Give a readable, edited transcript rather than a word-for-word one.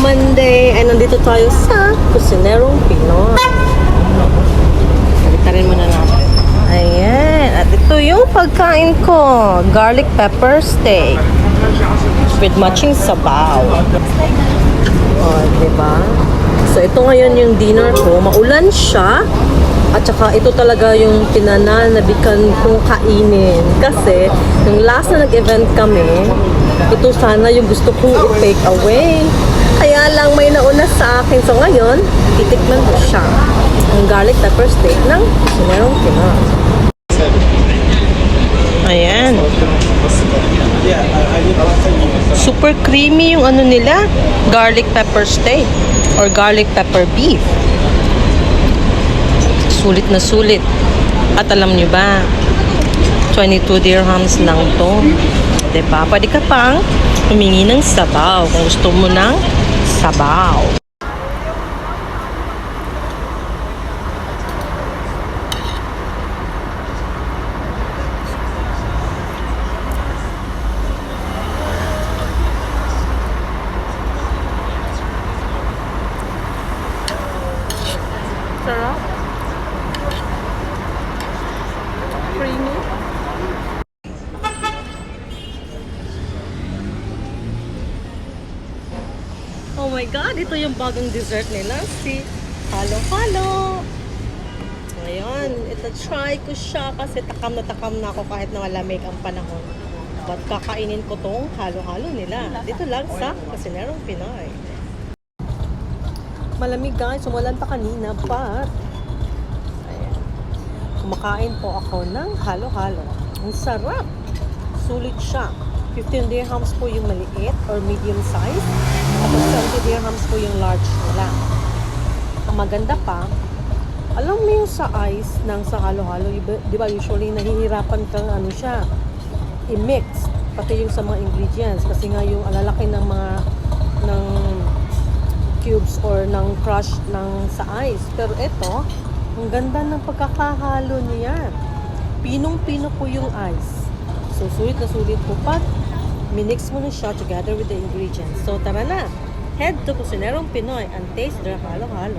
Monday ay nandito tayo sa Kusinerong Pinoy. Baliktariin muna natin. Ayan. At ito yung pagkain ko. Garlic pepper steak. With matching sabaw. O, diba? So, ito ngayon yung dinner ko. Maulan siya. At saka ito talaga yung pinananabikan kong kainin. Kasi, yung last na nag-event kami, ito sana yung gusto kong i-take away. Kaya lang may nauna sa akin. So ngayon, titikman ko siya. Ang garlic pepper steak ng Kusinerong Pinoy. Ayan. Super creamy yung ano nila. Garlic pepper steak. Or garlic pepper beef. Sulit na sulit. At alam nyo ba, 22 dirhams lang to. Diba? Pwede ka pang humingi ng sabaw kung gusto mo ng sabaw. Sarap. Creamy. Oh my God, ito yung bagong dessert nila, si halo-halo. Ngayon, ito try ko siya kasi takam na ako kahit na malamig ang panahon. But kakainin ko tong halo-halo nila. Dito lang sa Kusinerong Pinoy. Malamig guys, umulan pa kanina, but ayan. Kumakain po ako ng halo-halo. Ang sarap! Sulit siya. 15 dirhams po yung maliit or medium size. Tapos 20 dirhams po yung large nila. Ang maganda pa, alam mo yung sa ice ng sa halo-halo, di ba usually nahihirapan kang ano siya, i-mix. Pati yung sa mga ingredients. Kasi nga yung alalaki ng mga ng cubes or ng crush ng sa ice. Pero ito, ang ganda ng pagkakahalo niya. Pinong-pino po yung ice. So, sulit na sulit po pag minix mo na siya together with the ingredients. So, tara na! Head to Kusinerong Pinoy and taste their halo-halo.